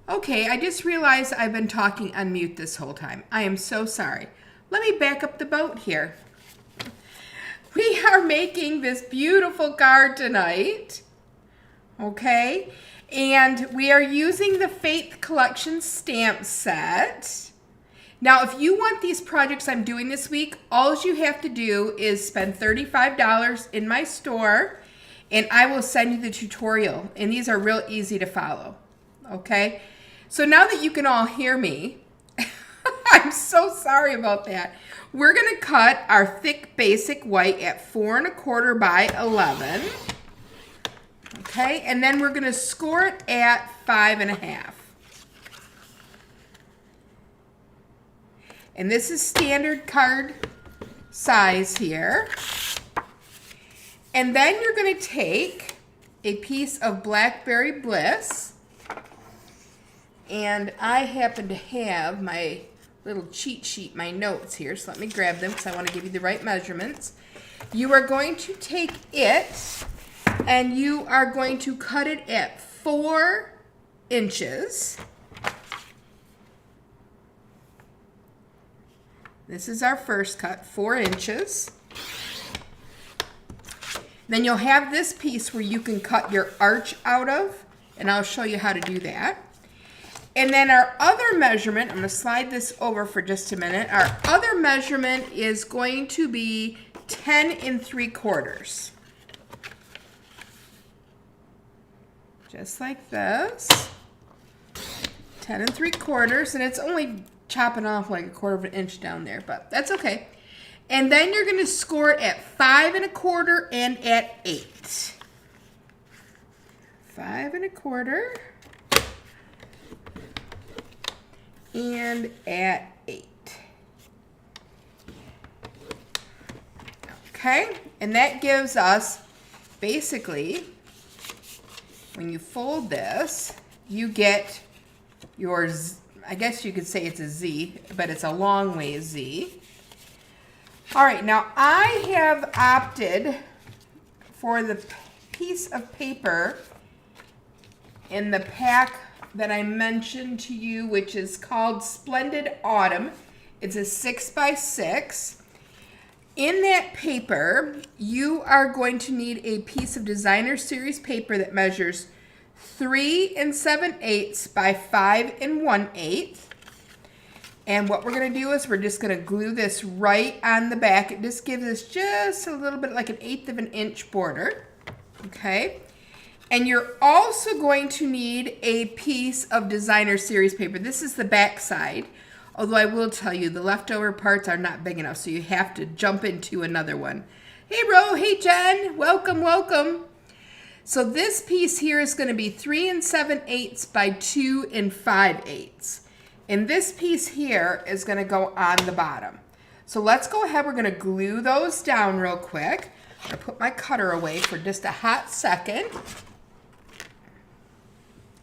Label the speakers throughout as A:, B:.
A: Okay, I just realized I've been talking on mute this whole time. I am so sorry. Let me back up the boat here. We are making this beautiful card tonight, okay? And we are using the Faith Collection stamp set. Now, if you want these projects I'm doing this week, all you have to do is spend $35 in my store, and I will send you the tutorial. And these are real easy to follow, okay? So now that you can all hear me, I'm so sorry about that. We're gonna cut our thick basic white at 4 1/4 by 11. Okay, and then we're gonna score it at 5 1/2. And this is standard card size here. And then you're gonna take a piece of Blackberry Bliss. And I happen to have my little cheat sheet, my notes here, so let me grab them because I want to give you the right measurements. You are going to take it and you are going to cut it at 4 inches. This is our first cut, 4 inches. Then you'll have this piece where you can cut your arch out of, and I'll show you how to do that. And then our other measurement, I'm going to slide this over for just a minute. Our other measurement is going to be 10 3/4. Just like this. 10 3/4, and it's only chopping off like 1/4 of an inch down there, but that's okay. And then you're going to score it at 5 1/4 and at 8. 5 1/4. And at 8. Okay, and that gives us basically, when you fold this, you get your, I guess you could say it's a Z, but it's a long way Z. All right, now I have opted for the piece of paper in the pack that I mentioned to you, which is called Splendid Autumn. It's a 6x6. In that paper, you are going to need a piece of Designer Series paper that measures 3 7/8 by 5 1/8. And what we're going to do is we're just going to glue this right on the back. It just gives us just a little bit like 1/8 of an inch border. Okay. And you're also going to need a piece of Designer Series paper. This is the back side, although I will tell you the leftover parts are not big enough, so you have to jump into another one. Hey, Ro. Hey, Jen. Welcome, welcome. So this piece here is going to be 3 7/8 by 2 5/8. And this piece here is going to go on the bottom. So let's go ahead. We're going to glue those down real quick. I'm going to put my cutter away for just a hot second.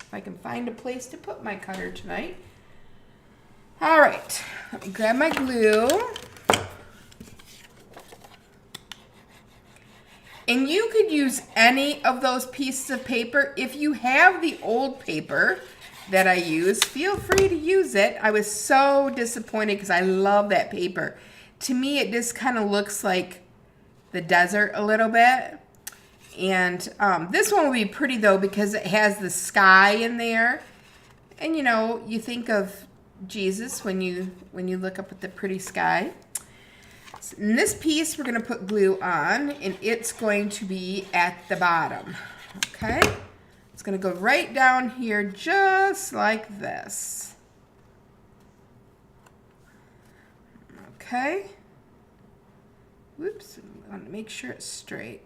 A: If I can find a place to put my cutter tonight. All right, let me grab my glue. And you could use any of those pieces of paper. If you have the old paper that I use, feel free to use it. I was so disappointed because I love that paper. To me, it just kind of looks like the desert a little bit. And this one will be pretty though because it has the sky in there. And you know, you think of Jesus when you look up at the pretty sky. So in this piece we're going to put glue on, and it's going to be at the bottom. Okay? It's going to go right down here just like this. Okay? Whoops, I want to make sure it's straight.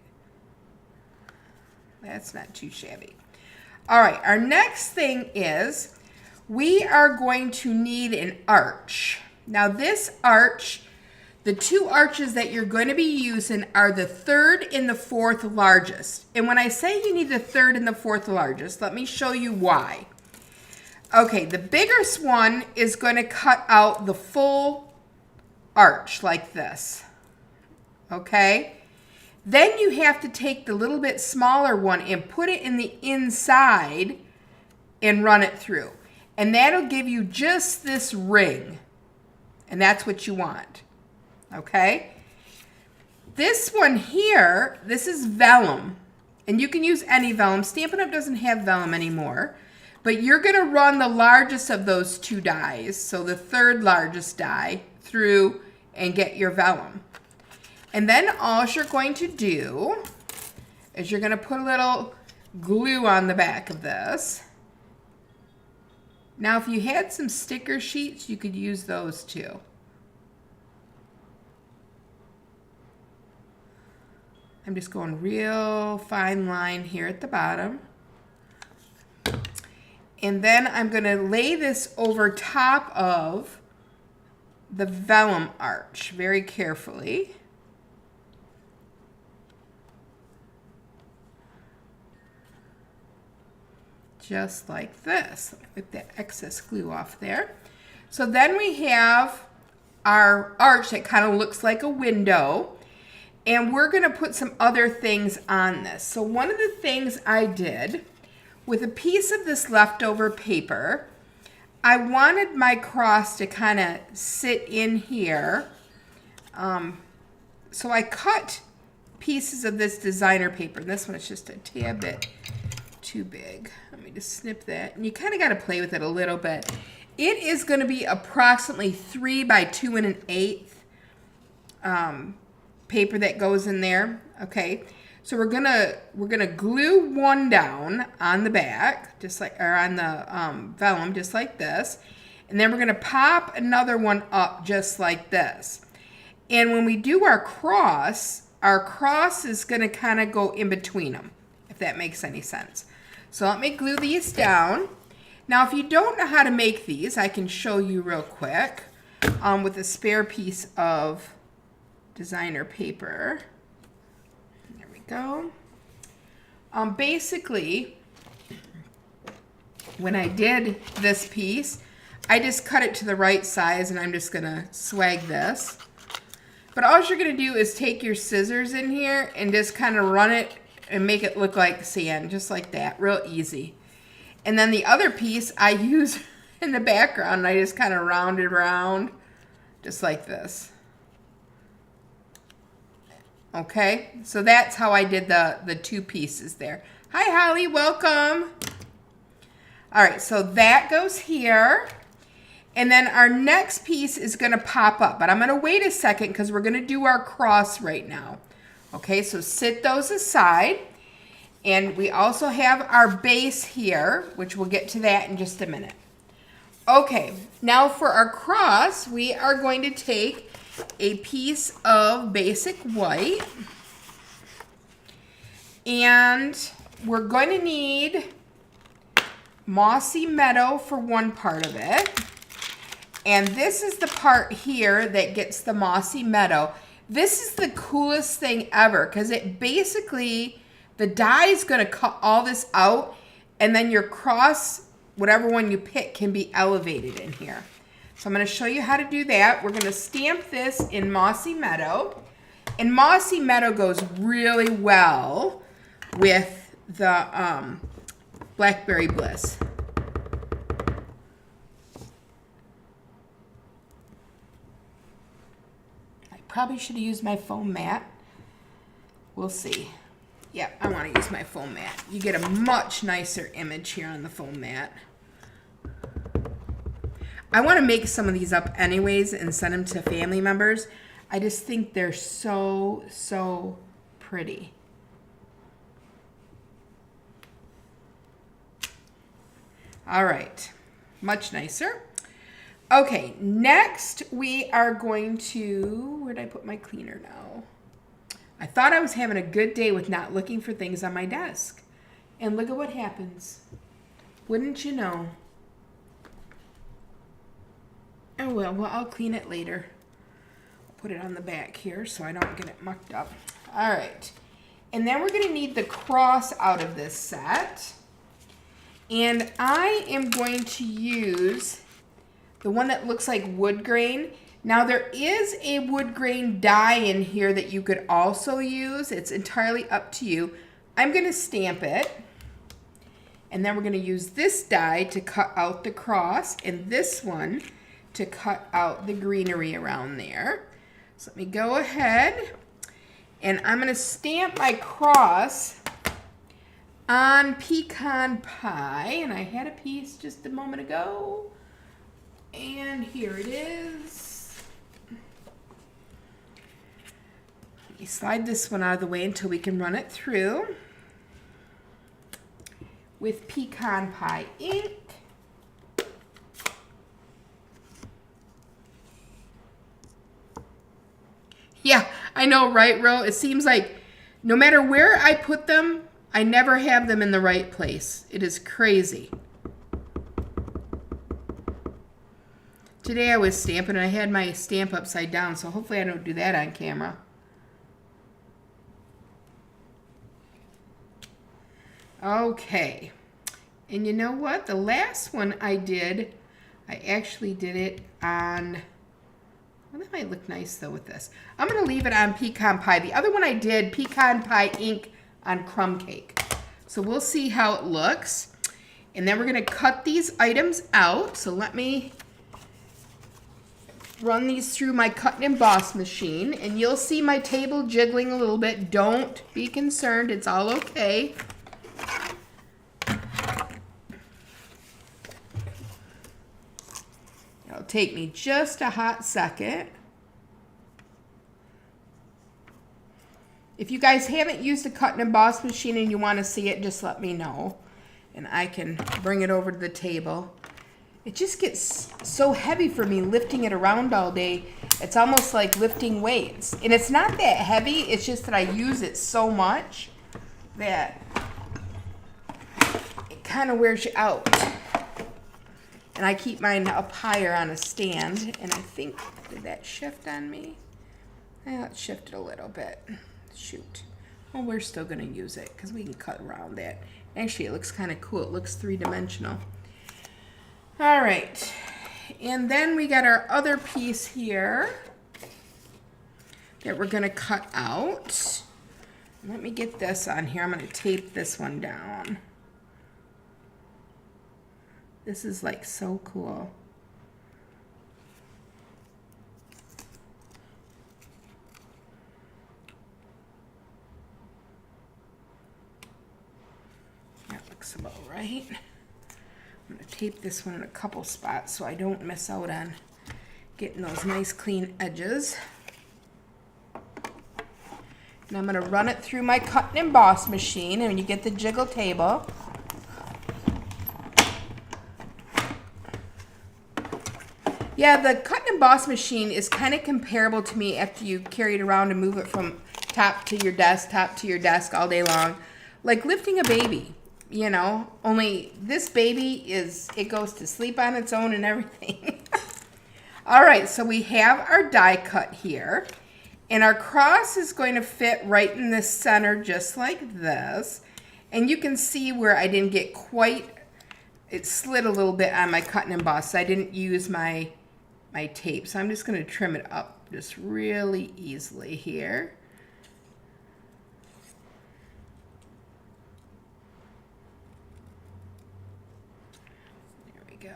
A: That's not too shabby. All right, our next thing is we are going to need an arch. Now this arch, the two arches that you're going to be using are the 3rd and the 4th largest. And when I say you need the 3rd and the 4th largest, let me show you why. Okay, the biggest one is going to cut out the full arch like this. Okay? Then you have to take the little bit smaller one and put it in the inside and run it through. And that'll give you just this ring. And that's what you want. Okay? This one here, this is vellum. And you can use any vellum. Stampin' Up! Doesn't have vellum anymore. But you're going to run the largest of those two dies, so the third largest die, through and get your vellum. And then all you're going to do is you're going to put a little glue on the back of this. Now, if you had some sticker sheets, you could use those too. I'm just going real fine line here at the bottom. And then I'm going to lay this over top of the vellum arch very carefully. Just like this. Wipe that excess glue off there. So then we have our arch that kind of looks like a window. And we're going to put some other things on this. So one of the things I did with a piece of this leftover paper, I wanted my cross to kind of sit in here. So I cut pieces of this designer paper. And this one is just a tad bit too big. Let me just snip that. And you kind of got to play with it a little bit. It is going to be approximately 3 by 2 1/8 paper that goes in there. Okay, so we're gonna glue one down on the back, just like, or on the vellum, just like this, and then we're gonna pop another one up just like this. And when we do our cross is gonna kind of go in between them, if that makes any sense. So let me glue these down. Now, if you don't know how to make these, I can show you real quick with a spare piece of designer paper. There we go. Basically, when I did this piece, I just cut it to the right size, and I'm just gonna swag this. But all you're gonna do is take your scissors in here and just kind of run it and make it look like sand, just like that, real easy. And then the other piece I use in the background, and I just kind of round it around, just like this. Okay, so that's how I did the two pieces there. Hi, Holly, welcome. All right, so that goes here. And then our next piece is gonna pop up, but I'm gonna wait a second because we're gonna do our cross right now. Okay, so sit those aside. And we also have our base here, which we'll get to that in just a minute. Okay, now for our cross, we are going to take a piece of basic white, and we're going to need Mossy Meadow for one part of it, and this is the part here that gets the Mossy Meadow. This is the coolest thing ever because it basically, the die is going to cut all this out, and then your cross, whatever one you pick, can be elevated in here. So I'm going to show you how to do that. We're going to stamp this in Mossy Meadow. And Mossy Meadow goes really well with the Blackberry Bliss. I probably should have used my foam mat. We'll see. Yeah, I want to use my foam mat. You get a much nicer image here on the foam mat. I want to make some of these up anyways and send them to family members. I just think they're so, so pretty. All right, much nicer. Okay, next we are going to, where'd I put my cleaner now? I thought I was having a good day with not looking for things on my desk. And look at what happens. Wouldn't you know? Oh well, I'll clean it later. I'll put it on the back here so I don't get it mucked up. All right. And then we're going to need the cross out of this set. And I am going to use the one that looks like wood grain. Now there is a wood grain die in here that you could also use. It's entirely up to you. I'm going to stamp it. And then we're going to use this die to cut out the cross and this one to cut out the greenery around there. So let me go ahead and I'm going to stamp my cross on pecan pie. And I had a piece just a moment ago. And here it is. Let me slide this one out of the way until we can run it through with pecan pie ink. Yeah, I know, right, Ro? It seems like no matter where I put them, I never have them in the right place. It is crazy. Today I was stamping and I had my stamp upside down, so hopefully I don't do that on camera. Okay, and you know what? The last one I did, I actually did it on, well, that might look nice though with this. I'm going to leave it on pecan pie. The other one I did pecan pie ink on crumb cake. So we'll see how it looks. And then we're going to cut these items out. So let me run these through my cut and emboss machine. And you'll see my table jiggling a little bit. Don't be concerned. It's all okay. It'll take me just a hot second. If you guys haven't used a cut and emboss machine and you want to see it, just let me know. And I can bring it over to the table. It just gets so heavy for me lifting it around all day. It's almost like lifting weights. And it's not that heavy, it's just that I use it so much that it kind of wears you out. And I keep mine up higher on a stand. And I think, did that shift on me? Yeah, it shifted a little bit. Shoot. Well, we're still going to use it because we can cut around that. Actually, it looks kind of cool. It looks three-dimensional. All right. And then we got our other piece here that we're going to cut out. Let me get this on here. I'm going to tape this one down. This is like so cool. That looks about right. I'm going to tape this one in a couple spots so I don't miss out on getting those nice clean edges. And I'm going to run it through my cut and emboss machine, and when you get the jiggle table, yeah, the cut and emboss machine is kind of comparable to me after you carry it around and move it from top to your desk all day long. Like lifting a baby, you know, only this baby it goes to sleep on its own and everything. All right, so we have our die cut here. And our cross is going to fit right in the center just like this. And you can see where I didn't get quite, it slid a little bit on my cut and emboss. So I didn't use my tape. So I'm just going to trim it up just really easily here. There we go.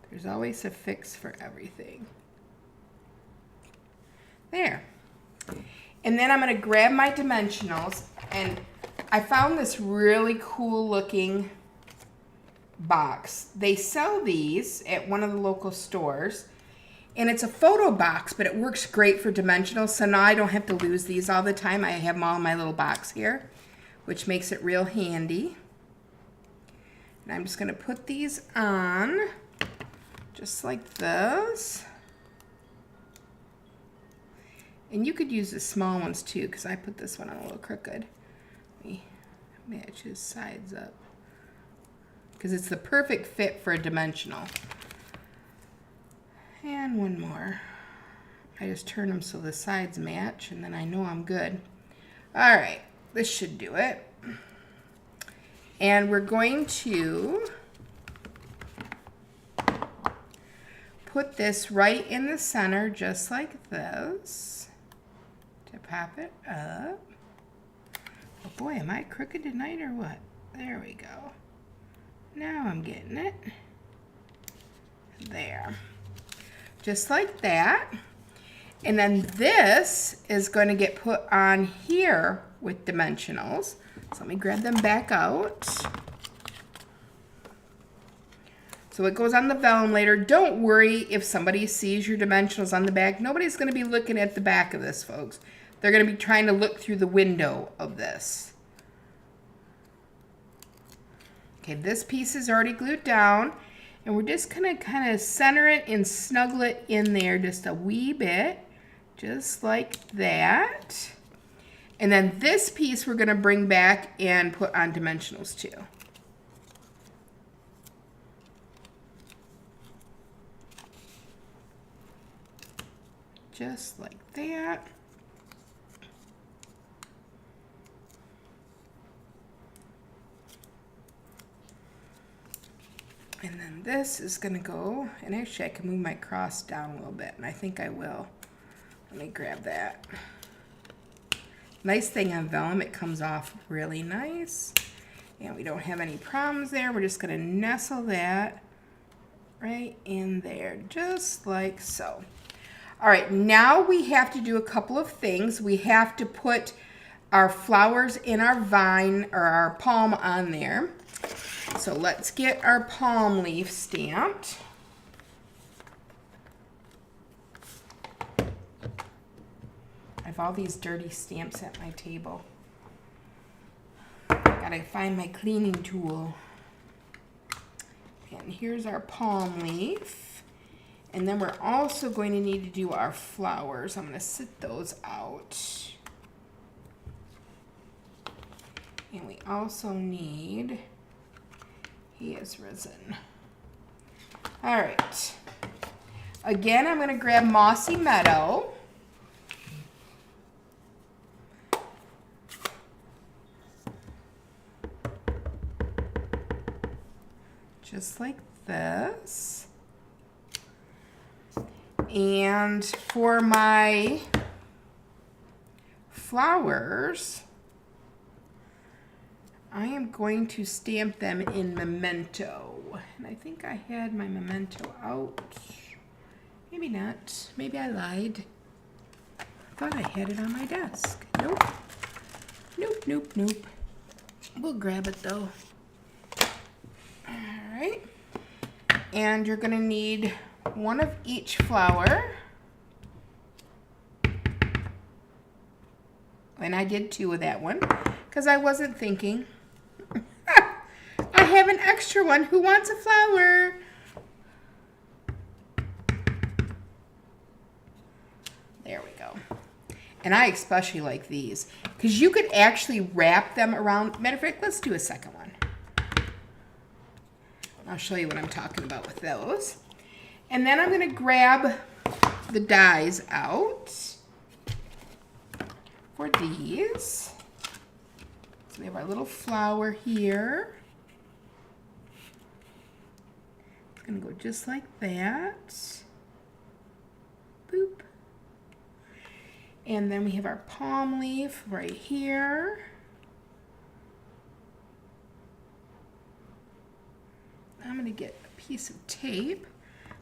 A: There's always a fix for everything. There. And then I'm going to grab my dimensionals, and I found this really cool looking box. They sell these at one of the local stores, and it's a photo box, but it works great for dimensionals, so now I don't have to lose these all the time. I have them all in my little box here, which makes it real handy. And I'm just going to put these on just like this. And you could use the small ones too, because I put this one on a little crooked. Let me match his sides up, because it's the perfect fit for a dimensional. And one more. I just turn them so the sides match, and then I know I'm good. All right, this should do it. And we're going to put this right in the center, just like this. Tip pop it up. Oh boy, am I crooked tonight or what? There we go. Now I'm getting it. There. Just like that. And then this is going to get put on here with dimensionals. So let me grab them back out. So it goes on the vellum later. Don't worry if somebody sees your dimensionals on the back. Nobody's going to be looking at the back of this, folks. They're going to be trying to look through the window of this. Okay, this piece is already glued down. And we're just going to kind of center it and snuggle it in there just a wee bit. Just like that. And then this piece we're going to bring back and put on dimensionals too. Just like that. And then this is going to go, and actually I can move my cross down a little bit, and I think I will. Let me grab that. Nice thing on vellum, it comes off really nice. And we don't have any problems there. We're just going to nestle that right in there, just like so. All right, now we have to do a couple of things. We have to put our flowers in our vine or our palm on there. So let's get our palm leaf stamped. I have all these dirty stamps at my table. Gotta find my cleaning tool. And here's our palm leaf. And then we're also going to need to do our flowers. I'm going to sit those out. And we also need, He Is Risen. All right. Again, I'm going to grab Mossy Meadow. Just like this. And for my flowers, I am going to stamp them in Memento. And I think I had my Memento out. Maybe not. Maybe I lied. I thought I had it on my desk. Nope. Nope, nope, nope. We'll grab it though. All right. And you're going to need one of each flower. And I did two of that one because I wasn't thinking. I have an extra one. Who wants a flower? There we go. And I especially like these because you could actually wrap them around. Matter of fact, let's do a second one. I'll show you what I'm talking about with those. And then I'm going to grab the dies out for these. So we have our little flower here. It's going to go just like that. Boop. And then we have our palm leaf right here. I'm going to get a piece of tape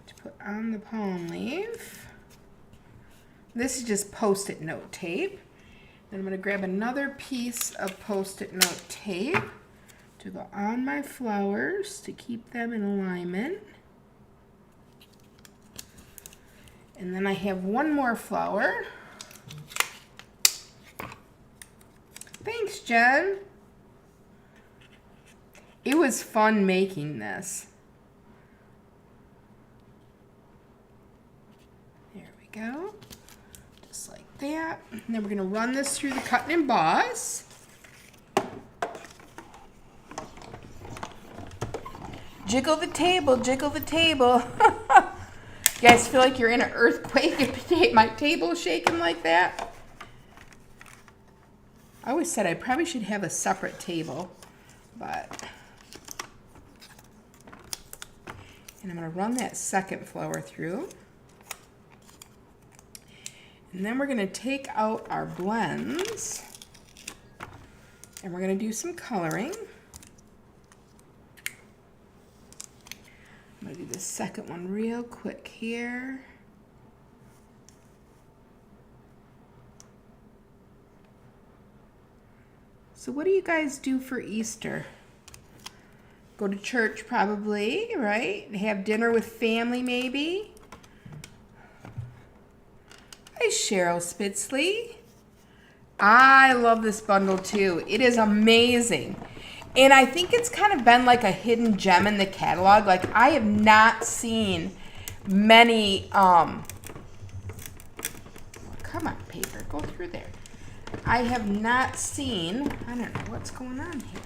A: to put on the palm leaf. This is just Post-it note tape. Then I'm going to grab another piece of Post-it note tape to go on my flowers to keep them in alignment. And then I have one more flower. Thanks, Jen. It was fun making this. There we go. Just like that. And then we're going to run this through the cut and emboss. Jiggle the table, jiggle the table. You guys feel like you're in an earthquake if my table's shaking like that? I always said I probably should have a separate table, but... And I'm going to run that second flower through. And then we're going to take out our blends and we're going to do some coloring. I'm going to do the second one real quick here. So what do you guys do for Easter? Go to church probably, right? Have dinner with family maybe. Hi, Cheryl Spitzley. I love this bundle too. It is amazing. And I think it's kind of been like a hidden gem in the catalog. Like I have not seen many, come on paper, go through there. I have not seen, I don't know what's going on here.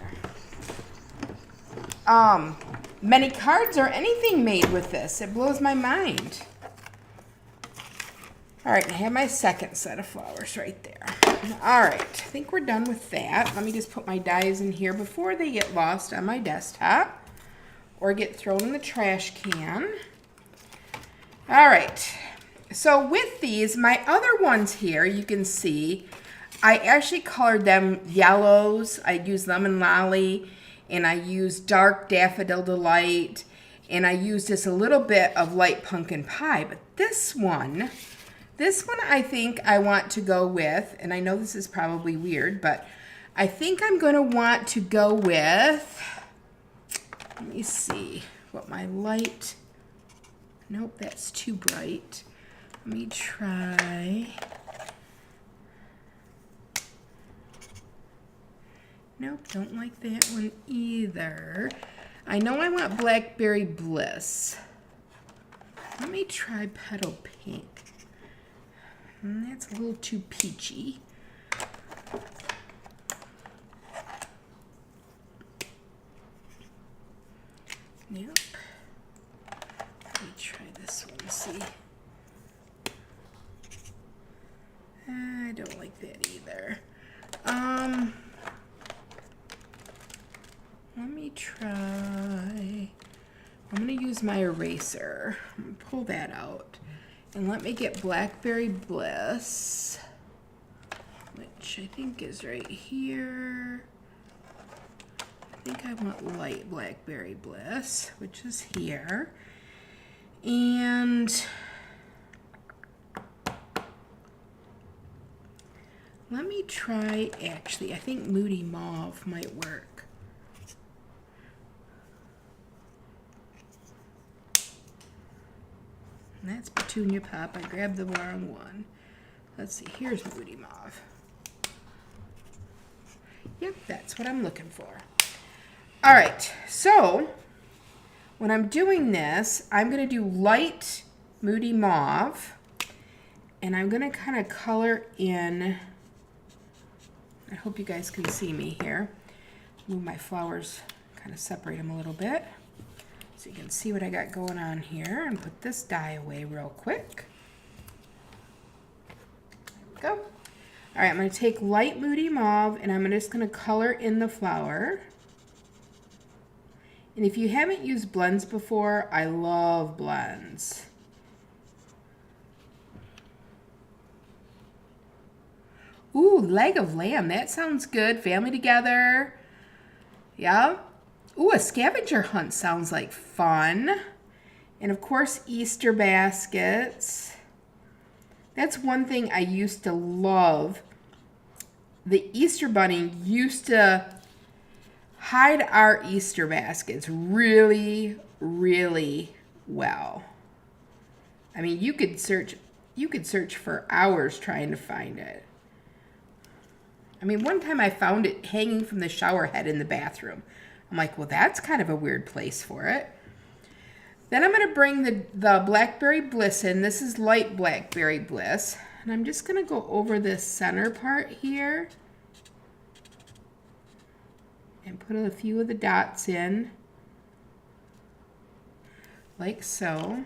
A: Many cards or anything made with this. It blows my mind. All right, I have my second set of flowers right there. All right, I think we're done with that. Let me just put my dies in here before they get lost on my desktop or get thrown in the trash can. All right, so with these, my other ones here, you can see, I actually colored them yellows. I used Lemon Lolly, and I used Dark Daffodil Delight, and I used just a little bit of Light Pumpkin Pie. But this one I think I want to go with, and I know this is probably weird, but I think I'm going to want to go with, let me see what my light, nope, that's too bright. Let me try. Nope, don't like that one either. I know I want Blackberry Bliss. Let me try Petal Pink. That's a little too peachy. Nope. Let me try this one, see. I don't like that either. Let me try. I'm going to use my eraser. I'm going to pull that out. And let me get Blackberry Bliss, which I think is right here. I think I want light Blackberry Bliss, which is here. And let me try, actually, I think Moody Mauve might work. And that's Petunia Pop. I grabbed the wrong one. Let's see, here's Moody Mauve. Yep, that's what I'm looking for. All right, so when I'm doing this, I'm going to do light Moody Mauve, and I'm going to kind of color in, I hope you guys can see me here. Move my flowers, kind of separate them a little bit. So you can see what I got going on here, and put this die away real quick. There we go. All right, I'm going to take light Moody Mauve, and I'm just going to color in the flower. And if you haven't used blends before, I love blends. Ooh, Leg of Lamb, that sounds good. Family together. Yeah. Ooh, a scavenger hunt sounds like fun. And of course, Easter baskets. That's one thing I used to love. The Easter Bunny used to hide our Easter baskets really, really well. I mean, you could search for hours trying to find it. I mean, one time I found it hanging from the shower head in the bathroom. I'm like, well, that's kind of a weird place for it. Then I'm going to bring the Blackberry Bliss in. This is light Blackberry Bliss. And I'm just going to go over this center part here and put a few of the dots in, like so.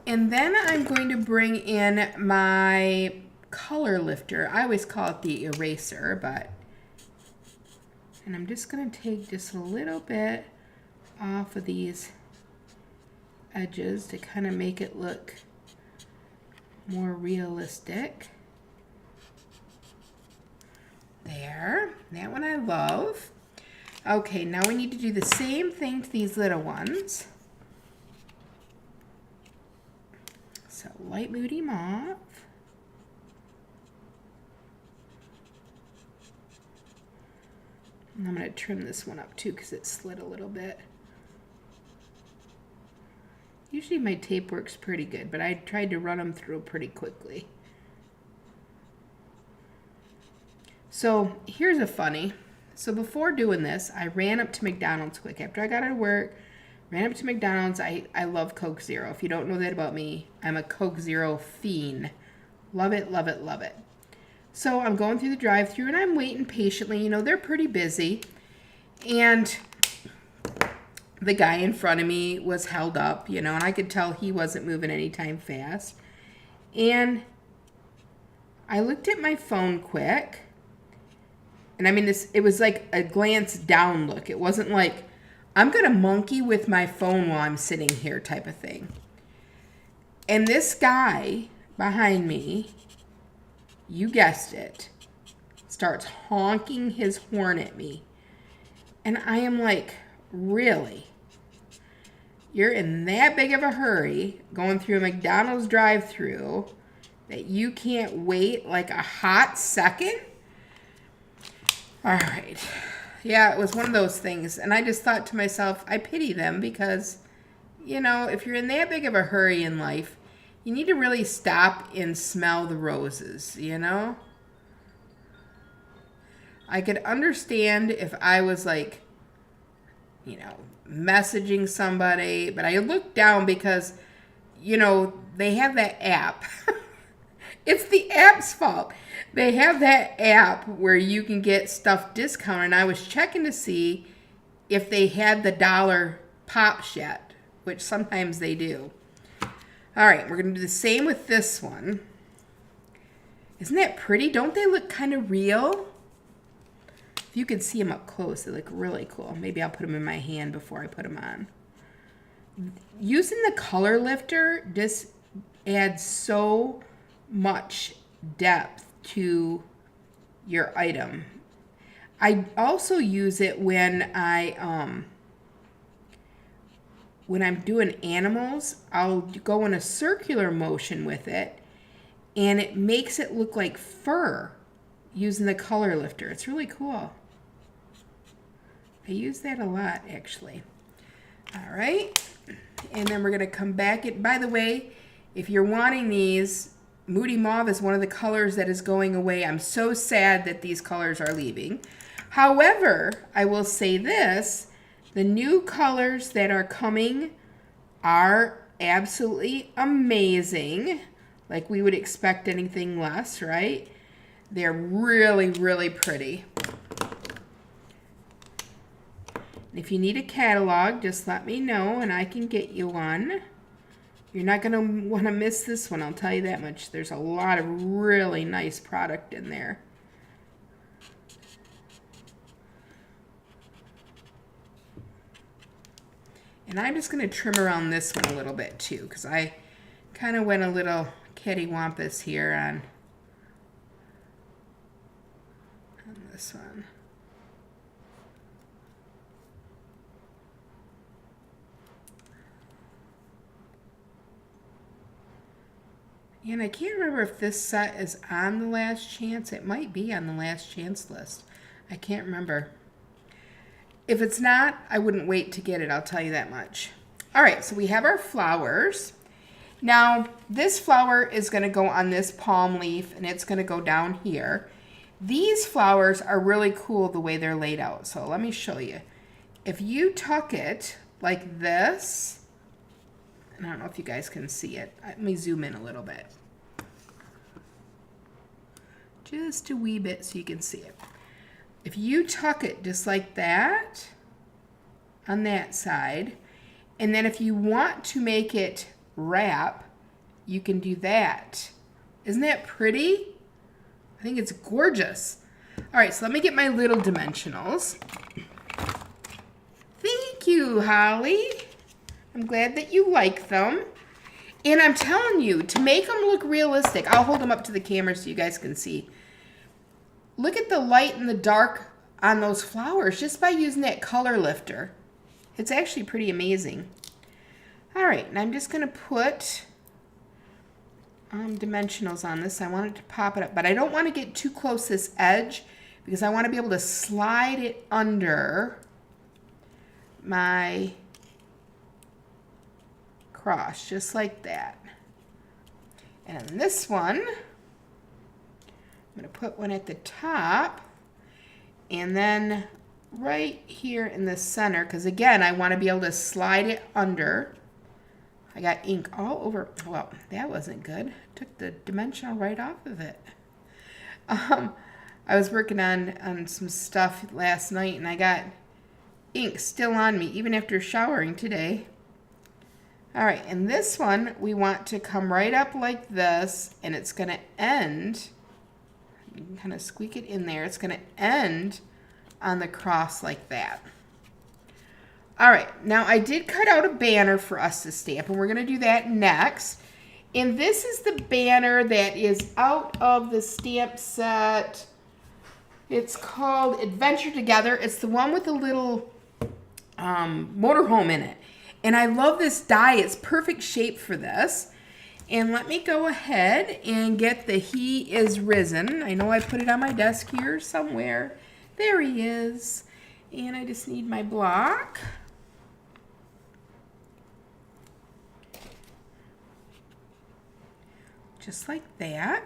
A: And then I'm going to bring in my color lifter. I always call it the eraser, but, and I'm just going to take just a little bit off of these edges to kind of make it look more realistic. There, that one I love. Okay, now we need to do the same thing to these little ones. So light moody mauve. And I'm going to trim this one up too because it slid a little bit. Usually my tape works pretty good, but I tried to run them through pretty quickly. So here's a funny. So before doing this, I ran up to McDonald's quick. After I got out of work, ran up to McDonald's. I love Coke Zero. If you don't know that about me, I'm a Coke Zero fiend. Love it, love it, love it. So I'm going through the drive-thru and I'm waiting patiently. You know, they're pretty busy. And the guy in front of me was held up, you know, and I could tell he wasn't moving anytime fast. And I looked at my phone quick. And I mean, it was like a glance down look. It wasn't like, I'm going to monkey with my phone while I'm sitting here type of thing. And this guy behind me, you guessed it, starts honking his horn at me. And I am like, really? You're in that big of a hurry going through a McDonald's drive-thru that you can't wait like a hot second? All right. Yeah, it was one of those things. And I just thought to myself, I pity them because, you know, if you're in that big of a hurry in life, you need to really stop and smell the roses, you know? I could understand if I was like, you know, messaging somebody, but I looked down because, you know, they have that app. It's the app's fault. They have that app where you can get stuff discounted, and I was checking to see if they had the $1 pops yet, which sometimes they do. All right, we're going to do the same with this one. Isn't that pretty? Don't they look kind of real? If you could see them up close, they look really cool. Maybe I'll put them in my hand before I put them on. Using the color lifter just adds so much depth to your item. I also use it when I'm doing animals. I'll go in a circular motion with it, and it makes it look like fur using the color lifter. It's really cool. I use that a lot, actually. All right, and then we're going to come back. By the way, if you're wanting these, Moody Mauve is one of the colors that is going away. I'm so sad that these colors are leaving. However, I will say this, the new colors that are coming are absolutely amazing. Like we would expect anything less, right? They're really, really pretty. If you need a catalog, just let me know and I can get you one. You're not going to want to miss this one, I'll tell you that much. There's a lot of really nice product in there. And I'm just going to trim around this one a little bit too, because I kind of went a little cattywampus here on this one. And I can't remember if this set is on the last chance. It might be on the last chance list. I can't remember. If it's not, I wouldn't wait to get it, I'll tell you that much. All right, so we have our flowers. Now, this flower is going to go on this palm leaf, and it's going to go down here. These flowers are really cool the way they're laid out. So let me show you. If you tuck it like this, and I don't know if you guys can see it. Let me zoom in a little bit. Just a wee bit so you can see it. If you tuck it just like that on that side, and then if you want to make it wrap, you can do that. Isn't that pretty? I think it's gorgeous. All right, so let me get my little dimensionals. Thank you, Holly. I'm glad that you like them. And I'm telling you, to make them look realistic, I'll hold them up to the camera so you guys can see. Look at the light and the dark on those flowers just by using that color lifter. It's actually pretty amazing. All right, and I'm just going to put dimensionals on this. I want it to pop it up, but I don't want to get too close to this edge because I want to be able to slide it under my cross, just like that. And on this one, I'm going to put one at the top, and then right here in the center, because again, I want to be able to slide it under. I got ink all over. Well, that wasn't good. Took the dimensional right off of it. I was working on some stuff last night, and I got ink still on me, even after showering today. All right, and this one, we want to come right up like this, and it's going to end, you can kind of squeak it in there, it's going to end on the cross like that. All right, now I did cut out a banner for us to stamp, and we're going to do that next. And this is the banner that is out of the stamp set. It's called Adventure Together. It's the one with the little motorhome in it. And I love this die. It's perfect shape for this. And let me go ahead and get the He Is Risen. I know I put it on my desk here somewhere. There he is. And I just need my block. Just like that.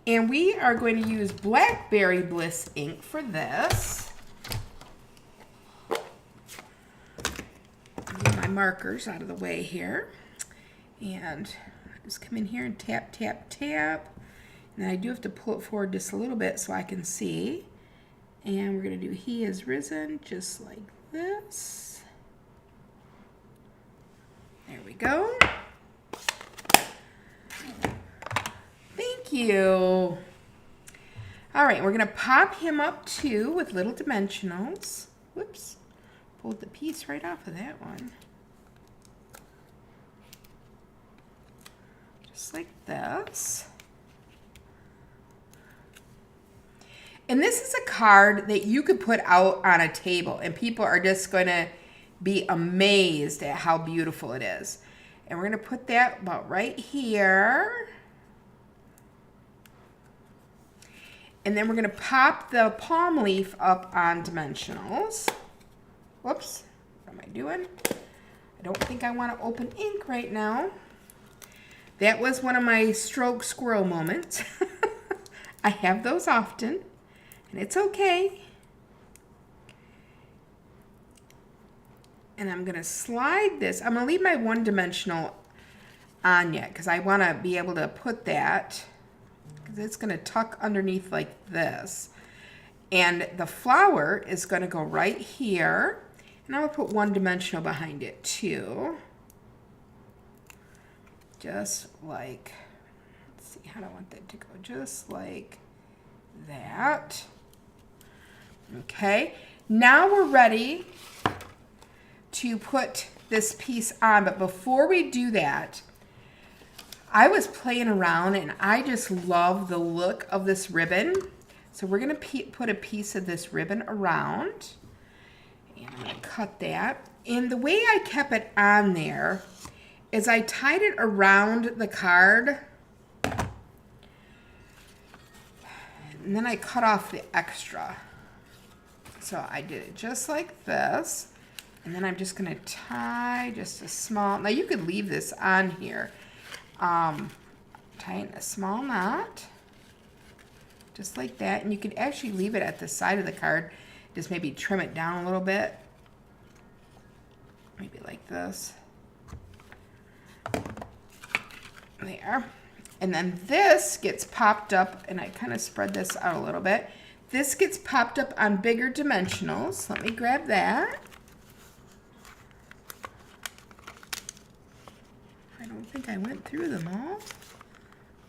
A: And we are going to use Blackberry Bliss ink for this. Get my markers out of the way here. And just come in here and tap, tap, tap. And I do have to pull it forward just a little bit so I can see. And we're going to do He Is Risen just like this. There we go. Thank you. All right, we're going to pop him up too with little dimensionals. Whoops. Pulled the piece right off of that one. Just like this. And this is a card that you could put out on a table and people are just going to be amazed at how beautiful it is. And we're going to put that about right here. And then we're going to pop the palm leaf up on dimensionals. Whoops, what am I doing? I don't think I want to open ink right now. That was one of my stroke squirrel moments. I have those often, and it's okay. And I'm going to slide this. I'm going to leave my one-dimensional on yet because I want to be able to put that, because it's going to tuck underneath like this. And the flower is going to go right here. And I'm going to put one-dimensional behind it too. Just like, let's see, how do I want that to go? Just like that. Okay, now we're ready to put this piece on. But before we do that, I was playing around and I just love the look of this ribbon. So we're going to put a piece of this ribbon around. And I'm going to cut that. And the way I kept it on there is I tied it around the card. And then I cut off the extra. So I did it just like this. And then I'm just going to tie just a small, now you could leave this on here. Tie in a small knot. Just like that. And you could actually leave it at the side of the card. Just maybe trim it down a little bit. Maybe like this. There. And then this gets popped up, and I kind of spread this out a little bit. This gets popped up on bigger dimensionals. Let me grab that. I don't think I went through them all.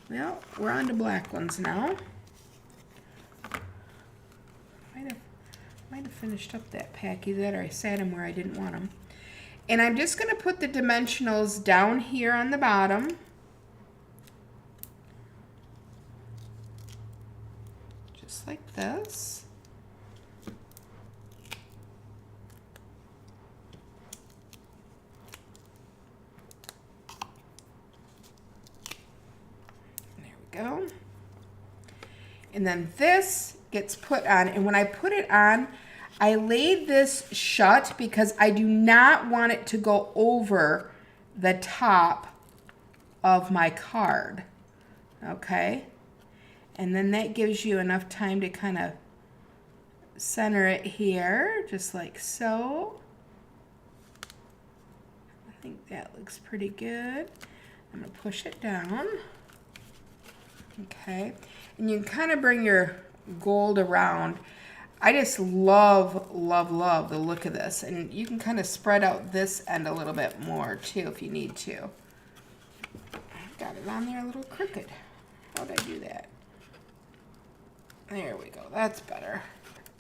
A: Well, we're on to black ones now. Might have finished up that packy that, or I sat them where I didn't want them. And I'm just going to put the dimensionals down here on the bottom. this. There we go. And then this gets put on, and when I put it on, I laid this shut because I do not want it to go over the top of my card, okay? And then that gives you enough time to kind of center it here, just like so. I think that looks pretty good. I'm gonna push it down. Okay, and you can kind of bring your gold around. I just love, love, love the look of this. And you can kind of spread out this end a little bit more too if you need to. I've got it on there a little crooked. How did I do that? There we go, that's better.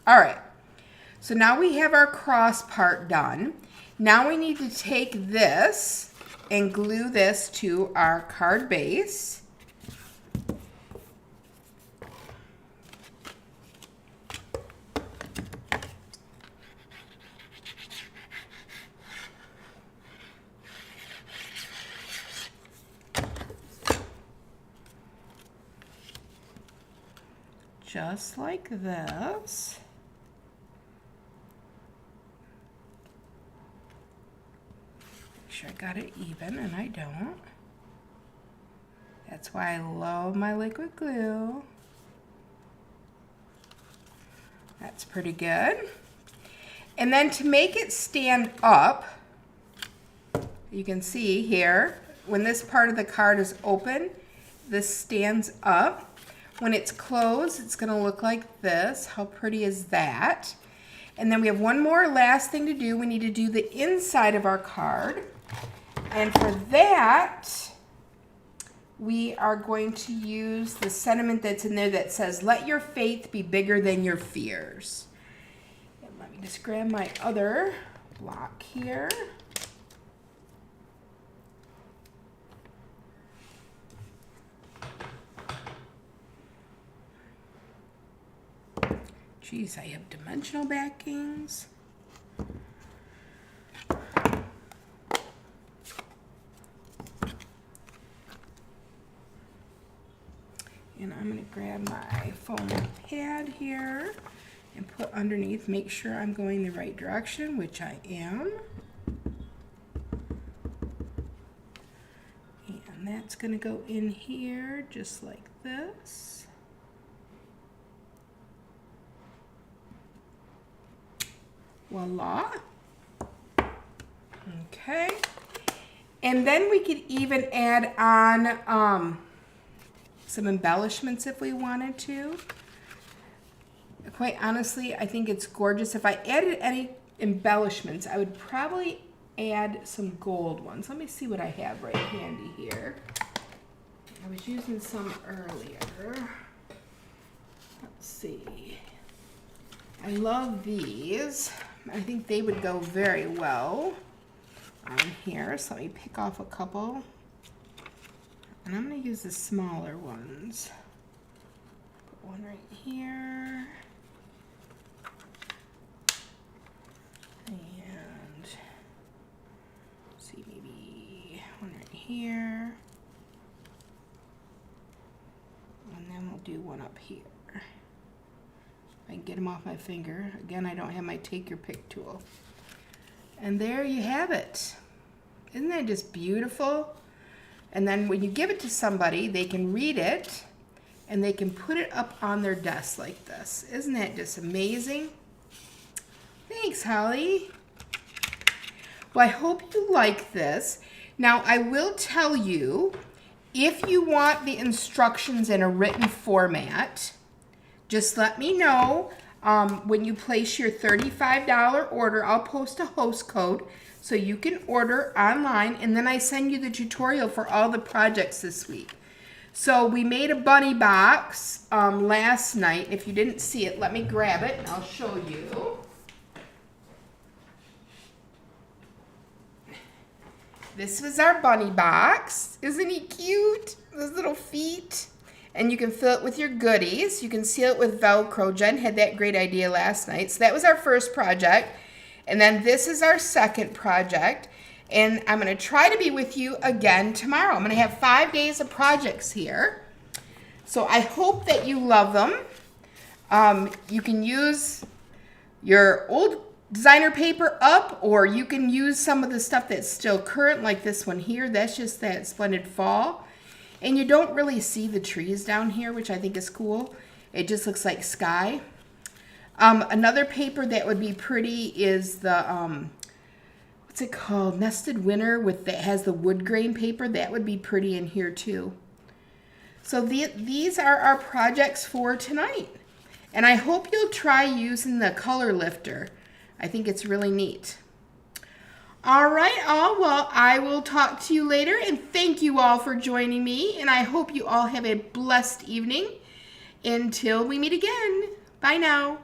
A: All right, so now we have our cross part done. Now we need to take this and glue this to our card base. Just like this. Make sure I got it even, and I don't. That's why I love my liquid glue. That's pretty good. And then to make it stand up, you can see here, when this part of the card is open, this stands up. When it's closed, it's going to look like this. How pretty is that? And then we have one more last thing to do. We need to do the inside of our card. And for that, we are going to use the sentiment that's in there that says, "Let your faith be bigger than your fears." And let me just grab my other block here. Geez, I have dimensional backings. And I'm going to grab my foam pad here and put underneath, make sure I'm going the right direction, which I am. And that's going to go in here just like this. Voila. Okay. And then we could even add on some embellishments if we wanted to. Quite honestly, I think it's gorgeous. If I added any embellishments, I would probably add some gold ones. Let me see what I have right handy here. I was using some earlier. Let's see. I love these. I think they would go very well on here. So let me pick off a couple. And I'm going to use the smaller ones. Put one right here. And see, maybe one right here. And then we'll do one up here. I can get them off my finger. Again, I don't have my take your pick tool. And there you have it. Isn't that just beautiful? And then when you give it to somebody, they can read it and they can put it up on their desk like this. Isn't that just amazing? Thanks, Holly. Well, I hope you like this. Now, I will tell you, if you want the instructions in a written format, just let me know when you place your $35 order. I'll post a host code so you can order online, and then I send you the tutorial for all the projects this week. So we made a bunny box last night. If you didn't see it, let me grab it and I'll show you. This was our bunny box. Isn't he cute? Those little feet. and you can fill it with your goodies. You can seal it with Velcro. Jen had that great idea last night. So that was our first project. And then this is our second project. And I'm going to try to be with you again tomorrow. I'm going to have 5 days of projects here. So I hope that you love them. You can use your old designer paper up, or you can use some of the stuff that's still current, like this one here. That's just that Splendid Fall. And you don't really see the trees down here, which I think is cool. It just looks like sky. Another paper that would be pretty is the, what's it called? Nested Winter that has the wood grain paper. That would be pretty in here too. So these are our projects for tonight. And I hope you'll try using the color lifter. I think it's really neat. All right, all. Well, I will talk to you later, and thank you all for joining me. And I hope you all have a blessed evening. Until we meet again. Bye now.